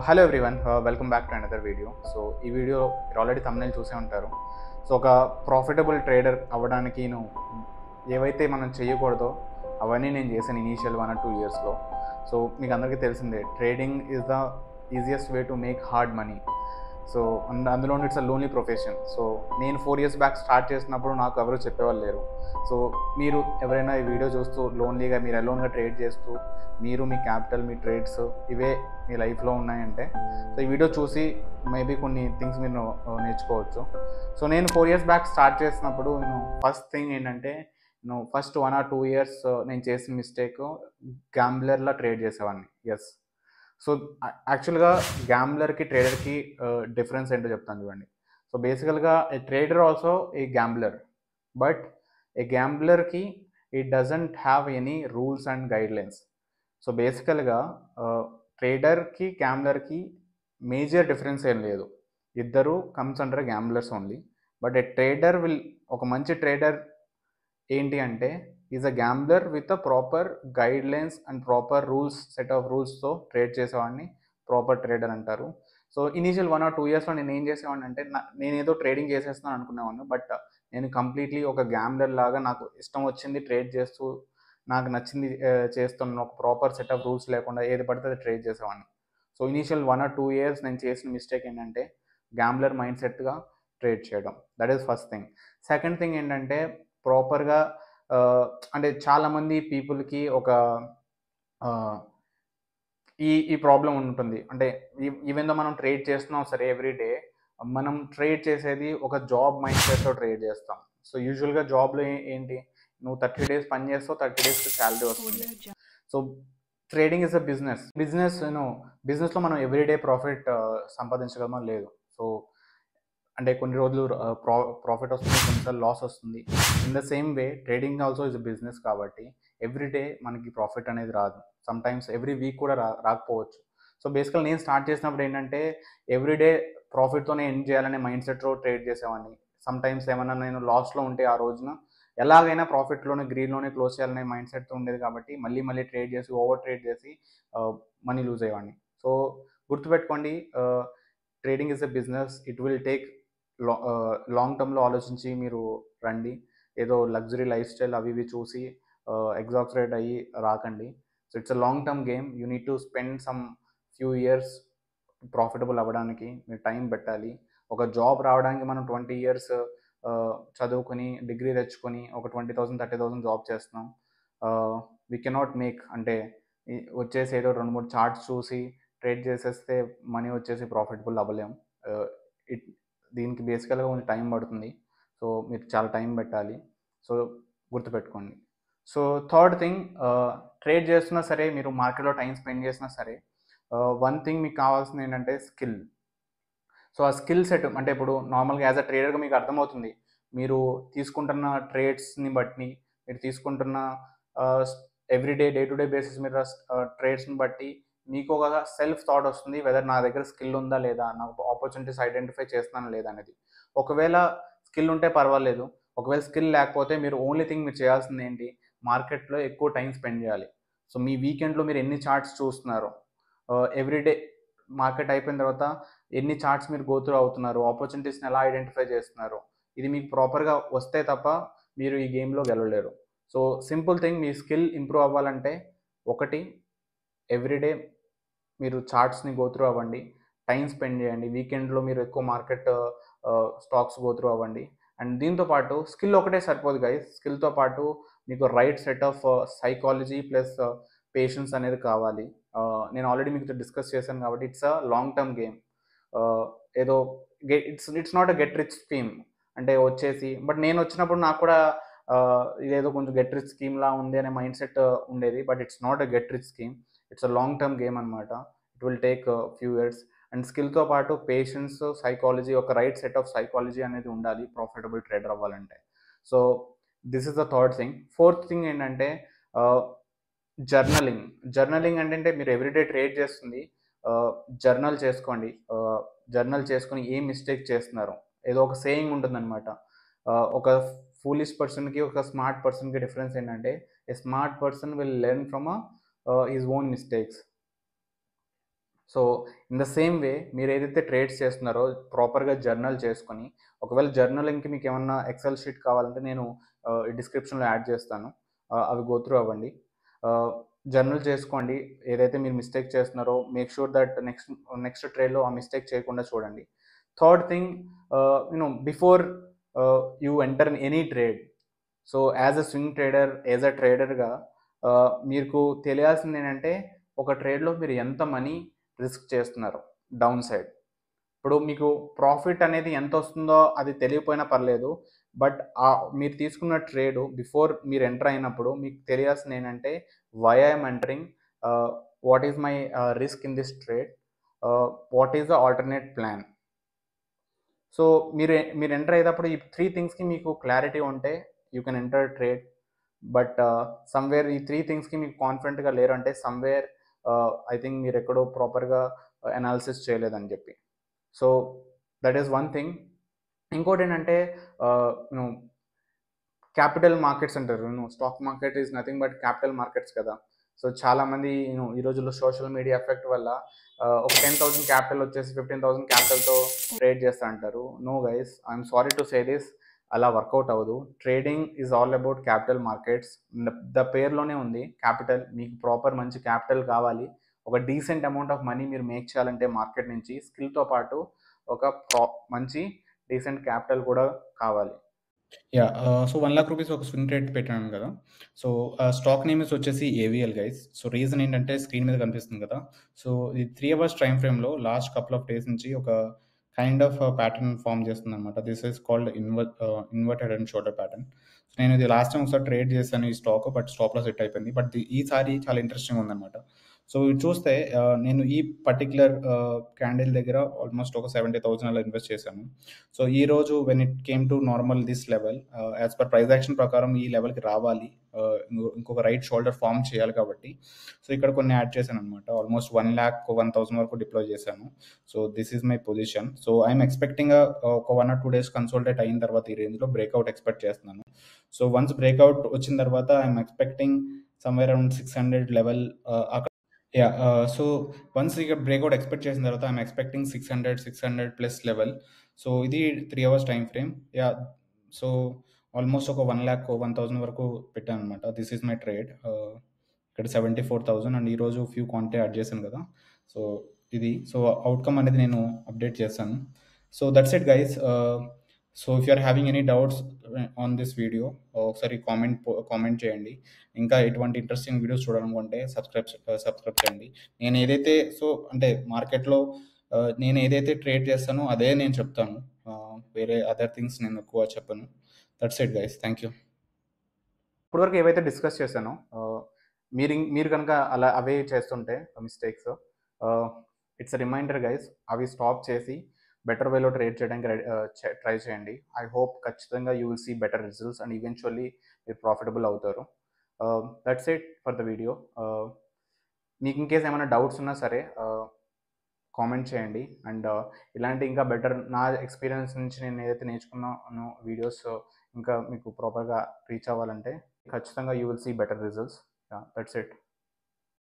Hello everyone, welcome back to another video. So ఈ video మీరు already thumbnail చూసే ఉంటారు. సో ఒక ప్రాఫిటబుల్ ట్రేడర్ అవ్వడానికి ఏవైతే మనం చేయకూడదో అవన్నీ నేను చేశాను ఇనీషియల్ 1 or 2 yearsలో. సో మీకు అందరికీ తెలిసిందే, trading is the easiest way to make hard money. So అందులో it's a lonely profession. So నేను 4 years బ్యాక్ స్టార్ట్ చేసినప్పుడు నాకు ఎవరు చెప్పేవాళ్ళు లేరు. సో మీరు ఎవరైనా ఈ వీడియో చూస్తూ లోన్లీగా మీరు అలోన్గా ట్రేడ్ చేస్తూ మీరు మీ క్యాపిటల్ మీ ట్రేడ్స్ ఇవే మీ లైఫ్లో ఉన్నాయంటే, సో ఈ వీడియో చూసి మేబీ కొన్ని థింగ్స్ మీరు నేర్చుకోవచ్చు. సో నేను 4 years బ్యాక్ స్టార్ట్ చేసినప్పుడు ఫస్ట్ థింగ్ ఏంటంటే, ఫస్ట్ 1 or 2 years నేను చేసిన మిస్టేక్ గ్యాంబ్లర్లా ట్రేడ్ చేసేవాడిని. ఎస్. సో యాక్చువల్గా గ్యాంబ్లర్కి ట్రేడర్కి డిఫరెన్స్ ఏంటో చెప్తాను చూడండి. సో బేసికల్గా a trader also a gambler, but a గ్యాంబ్లర్కి it doesn't have any rules and guidelines. So బేసికల్గా ట్రేడర్కి గ్యాంబ్లర్కి మేజర్ డిఫరెన్స్ ఏం లేదు, ఇద్దరు comes under gamblers only. But a trader will, ఒక మంచి ట్రేడర్ ఏంటి అంటే is a gambler with a proper guidelines and proper rules, set of రూల్స్తో ట్రేడ్ చేసేవాడిని ప్రాపర్ ట్రేడర్ అంటారు. సో ఇనీషియల్ 1 or 2 yearsలో నేను ఏం చేసేవాడిని అంటే, నేను ఏదో ట్రేడింగ్ చేసేస్తున్నాను అనుకునేవాడిని, బట్ నేను కంప్లీట్లీ ఒక గ్యాంబ్లర్ లాగా నాకు ఇష్టం వచ్చింది ట్రేడ్ చేస్తూ నాకు నచ్చింది చేస్తున్న, ఒక ప్రాపర్ సెట్ ఆఫ్ రూల్స్ లేకుండా ఏది పడితే అది ట్రేడ్ చేసేవాడిని. సో ఇనీషియల్ 1 or 2 years నేను చేసిన మిస్టేక్ ఏంటంటే గ్యాంబ్లర్ మైండ్ సెట్గా ట్రేడ్ చేయడం. That is first thing. Second thing ఏంటంటే, ప్రాపర్గా అంటే చాలామంది పీపుల్కి ఒక ఈ ప్రాబ్లం ఉంటుంది. అంటే ఈవెన్ దో మనం ట్రేడ్ చేస్తున్నాం సరే, ఎవ్రీడే మనం ట్రేడ్ చేసేది ఒక జాబ్ మైండ్ సెట్తో ట్రేడ్ చేస్తాం. సో యూజువల్గా జాబ్లో ఏంటి, నువ్వు 30 days పని చేస్తావు, 30 days శాలరీ వస్తుంది. సో ట్రేడింగ్ ఇస్ అ బిజినెస్లో మనం ఎవ్రీడే ప్రాఫిట్ సంపాదించగలమా లేదు. సో అంటే కొన్ని రోజులు ప్రాఫిట్ వస్తుంది, కొన్నిసార్లు లాస్ వస్తుంది. In the same way trading also is a business కాబట్టి ఎవ్రీడే మనకి ప్రాఫిట్ అనేది రాదు. సమ్టైమ్స్ ఎవ్రీ వీక్ కూడా రాకపోవచ్చు. సో బేసికల్ నేను స్టార్ట్ చేసినప్పుడు ఏంటంటే ఎవ్రీడే ప్రాఫిట్తోనే ఎండ్ చేయాలనే మైండ్ సెట్తో ట్రేడ్ చేసేవాడిని. సమ్టైమ్స్ ఏమన్నా నేను లాస్లో ఉంటే ఆ రోజున ఎలాగైనా ప్రాఫిట్లోనే గ్రీన్లోనే క్లోజ్ చేయాలనే మైండ్ సెట్తో ఉండేది కాబట్టి మళ్ళీ ట్రేడ్ చేసి ఓవర్ ట్రేడ్ చేసి మనీ లూజ్ అయ్యేవాడిని. సో గుర్తుపెట్టుకోండి, trading is a business. It will take long టర్మ్లో ఆలోచించి మీరు రండి. ఏదో లగ్జరీ లైఫ్ స్టైల్ అవి ఇవి చూసి ఎగ్జాక్రేట్ అయ్యి రాకండి. So it's a long term game. You need to spend some few years profitable అవ్వడానికి మీరు టైం పెట్టాలి. ఒక జాబ్ రావడానికి మనం 20 years చదువుకొని డిగ్రీ తెచ్చుకొని ఒక 20,000 30,000 జాబ్ చేస్తున్నాం. వీ కెనాట్ మేక్ అంటే వచ్చేసి ఏదో 2-3 చార్ట్స్ చూసి ట్రేడ్ చేసేస్తే మనీ వచ్చేసి ప్రాఫిటబుల్ అవ్వలేం. ఇట్ దీనికి బేసికల్గా కొంచెం టైం పడుతుంది. సో మీరు చాలా టైం పెట్టాలి. సో గుర్తుపెట్టుకోండి. సో థర్డ్ థింగ్, ట్రేడ్ చేస్తున్నా సరే, మీరు మార్కెట్లో టైం స్పెండ్ చేసినా సరే, వన్ థింగ్ మీకు కావాల్సింది ఏంటంటే స్కిల్. సో ఆ స్కిల్ సెట్ అంటే ఇప్పుడు నార్మల్గా యాజ్ అ ట్రేడర్గా మీకు అర్థమవుతుంది, మీరు తీసుకుంటున్న ట్రేడ్స్ని బట్టి, మీరు తీసుకుంటున్న everyday day to day basis మీద ట్రేడ్స్ని బట్టి మీకు ఒక సెల్ఫ్ థాట్ వస్తుంది, వెదర్ నా దగ్గర స్కిల్ ఉందా లేదా, నాకు ఆపర్చునిటీస్ ఐడెంటిఫై చేస్తున్నాను లేదా అనేది. ఒకవేళ స్కిల్ ఉంటే పర్వాలేదు, ఒకవేళ స్కిల్ లేకపోతే మీరు ఓన్లీ థింగ్ మీరు చేయాల్సింది ఏంటి, మార్కెట్లో ఎక్కువ టైం స్పెండ్ చేయాలి. సో మీ వీకెండ్లో మీరు ఎన్ని చార్ట్స్ చూస్తున్నారు, ఎవ్రీడే మార్కెట్ అయిపోయిన తర్వాత ఎన్ని చార్ట్స్ మీరు గో త్రూ అవుతున్నారు, ఆపర్చునిటీస్ని ఎలా ఐడెంటిఫై చేస్తున్నారు, ఇది మీకు ప్రాపర్గా వస్తే తప్ప మీరు ఈ గేమ్లో గెలవలేరు. సో సింపుల్ థింగ్, మీ స్కిల్ ఇంప్రూవ్ అవ్వాలంటే ఒకటి, ఎవ్రీడే మీరు చార్ట్స్ని గో త్రూ అవ్వండి, టైం స్పెండ్ చేయండి. వీకెండ్లో మీరు ఎక్కువ మార్కెట్ స్టాక్స్ గో త్రూ అవ్వండి. అండ్ దీంతో పాటు స్కిల్ ఒకటే సరిపోదు గైస్, స్కిల్తో పాటు మీకు right set of psychology plus patience అనేది కావాలి. నేను ఆల్రెడీ మీకు డిస్కస్ చేశాను కాబట్టి it's a long term game. ఏదో it's not a get rich scheme అంటే వచ్చేసి, బట్ నేను వచ్చినప్పుడు నాకు కూడా ఇదేదో కొంచెం గెట్ రిచ్ స్కీమ్లా ఉంది అనే మైండ్ సెట్ ఉండేది. But it's not a get rich scheme, it's a long term game అనమాట. It will take few years. And స్కిల్తో పాటు పేషెన్స్, సైకాలజీ, ఒక రైట్ సెట్ ఆఫ్ సైకాలజీ అనేది ఉండాలి ప్రాఫిటబుల్ ట్రేడర్ అవ్వాలంటే. So this is the third thing. Fourth thing ఏంటంటే journaling. Journaling అంటే మీరు ఎవ్రీడే ట్రేడ్ చేస్తుంది జర్నల్ చేసుకోండి. జర్నల్ చేసుకొని ఏం మిస్టేక్ చేస్తున్నారు, ఏదో ఒక సేయింగ్ ఉంటుందన్నమాట. ఒక ఫూలిష్ పర్సన్కి ఒక స్మార్ట్ పర్సన్కి డిఫరెన్స్ ఏంటంటే, a smart person will learn from his own mistakes. So in the same way మీరు ఏదైతే ట్రేడ్స్ చేస్తున్నారో ప్రాపర్గా జర్నల్ చేసుకొని, ఒకవేళ జర్నలింగ్కి మీకు ఏమన్నా ఎక్సెల్ షీట్ కావాలంటే నేను డిస్క్రిప్షన్లో యాడ్ చేస్తాను, అవి గో త్రూ అవ్వండి. జర్నల్ చేసుకోండి, ఏదైతే మీరు మిస్టేక్ చేస్తున్నారో మేక్ షూర్ దట్ నెక్స్ట్ ట్రేడ్లో ఆ మిస్టేక్ చేయకుండా చూడండి. Third thing, before you enter in any trade, so as a swing trader, as a ట్రేడర్గా మీకు తెలియాల్సింది ఏంటంటే ఒక ట్రేడ్లో మీరు ఎంత మనీ రిస్క్ చేస్తున్నారు డౌన్ సైడ్. ఇప్పుడు మీకు ప్రాఫిట్ అనేది ఎంత వస్తుందో అది తెలియకపోయినా పర్లేదు, బట్ మీరు తీసుకున్న ట్రేడ్ బిఫోర్ మీరు ఎంటర్ అయినప్పుడు మీకు తెలియాల్సింది ఏంటంటే why I'm entering, what is my risk in this trade, what is the alternate plan. So మీరు ఎంటర్ అయ్యేటప్పుడు ఈ 3 థింగ్స్కి మీకు క్లారిటీ ఉంటే you can enter trade. But somewhere ఈ 3 థింగ్స్కి మీకు కాన్ఫిడెంట్గా లేరు అంటే సమ్వేర్ ఐ థింక్ మీరు ఎక్కడో ప్రాపర్గా అనాలిసిస్ చేయలేదని చెప్పి. So that is one thing. ఇంకోటి ఏంటంటే క్యాపిటల్ మార్కెట్స్ అంటారు. Stock market is nothing but capital markets కదా. సో చాలామంది ఈ రోజుల్లో సోషల్ మీడియా ఎఫెక్ట్ వల్ల ఒక 10,000 క్యాపిటల్ వచ్చేసి 15,000 క్యాపిటల్తో ట్రేడ్ చేస్తా అంటారు. No guys, I'm sorry to say this, అలా వర్కౌట్ అవ్వదు. Trading is all about capital markets. The పేరులోనే ఉంది క్యాపిటల్. మీకు ప్రాపర్ మంచి క్యాపిటల్ కావాలి. ఒక డీసెంట్ అమౌంట్ ఆఫ్ మనీ మీరు మేక్ చేయాలంటే మార్కెట్ నుంచి స్కిల్తో పాటు ఒక మంచి డీసెంట్ క్యాపిటల్ కూడా కావాలి. సో 1,00,000 రూపీస్ ఒక స్వింగ్ ట్రేడ్ పెట్టాను కదా. సో స్టాక్ నేమ్ వచ్చేసి ఏవిఎల్ గైస్. సో రీజన్ ఏంటంటే స్క్రీన్ మీద కనిపిస్తుంది కదా. సో ఈ 3 అవర్స్ టైం ఫ్రేమ్లో లాస్ట్ కపుల్ ఆఫ్ డేస్ నుంచి ఒక కైండ్ ఆఫ్ ప్యాటర్న్ ఫామ్ చేస్తుంది అనమాట. This is called inverted and shoulder pattern. So నేను ఇది లాస్ట్ టైం ఒకసారి ట్రేడ్ చేశాను ఈ stock, but stop loss hit అయిపోయింది. బట్ ఈసారి చాలా ఇంట్రెస్టింగ్ ఉందన్నమాట. సో ఇది చూస్తే నేను ఈ పర్టికులర్ క్యాండిల్ దగ్గర ఆల్మోస్ట్ ఒక 70,000 అలా ఇన్వెస్ట్ చేశాను. సో ఈ రోజు when it came to normal this level, as per price action ప్రకారం ఈ లెవెల్కి రావాలి, ఇంకొక రైట్ షోల్డర్ ఫామ్ చేయాలి కాబట్టి సో ఇక్కడ కొన్ని యాడ్ చేశాను అనమాట. ఆల్మోస్ట్ 1,01,000 వరకు డిప్లాయ్ చేశాను. So this is my position. So I'm expecting ఒక 1 or 2 days కన్సోల్టేట్ అయిన తర్వాత ఈ రేంజ్లో బ్రేక్అవుట్ ఎక్స్పెక్ట్ చేస్తున్నాను. సో వన్స్ బ్రేక్అవుట్ వచ్చిన తర్వాత I'm expecting somewhere around 600 level. So once ఇక బ్రేక్అవుట్ ఎక్స్పెక్ట్ చేసిన తర్వాత I'm expecting 600 plus level. So ఇది 3 hours time frame. So almost ఒక 1,01,000 వరకు పెట్టాను అనమాట. This is my trade. ఇక్కడ 74,000 అండ్ ఈరోజు ఫ్యూ క్వాంటిటీ యాడ్ చేశాను కదా. సో ఇది సో అవుట్కమ్ అనేది నేను అప్డేట్ చేస్తాను. So that's it guys. So if you are having any doubts on this video ఒకసారి కామెంట్ చేయండి. ఇంకా ఎటువంటి ఇంట్రెస్టింగ్ వీడియోస్ చూడాలనుకుంటే సబ్స్క్రైబ్ చేయండి. నేను ఏదైతే అంటే మార్కెట్లో నేను ఏదైతే ట్రేడ్ చేస్తానో అదే నేను చెప్తాను, వేరే అదర్ థింగ్స్ నేను ఎక్కువ చెప్పను. That's it guys, thank you. ఇప్పటివరకు ఏవైతే డిస్కస్ చేశానో మీరు కనుక అవే చేస్తుంటే మిస్టేక్స్, ఇట్స్ రిమైండర్ గైస్, అవి స్టాప్ చేసి బెటర్ వేలో ట్రేడ్ చేయడానికి ట్రై చేయండి. ఐ హోప్ ఖచ్చితంగా you will see better results and eventually మీరు ప్రాఫిటబుల్ అవుతారు. That's it for the video. మీకు ఇన్కేస్ ఏమైనా డౌట్స్ ఉన్నా సరే కామెంట్ చేయండి. అండ్ ఇలాంటి ఇంకా బెటర్ నా ఎక్స్పీరియన్స్ నుంచి నేను ఏదైతే నేర్చుకున్నానో వీడియోస్ ఇంకా మీకు ప్రాపర్గా రీచ్ అవ్వాలంటే ఖచ్చితంగా you will see better results. That's it.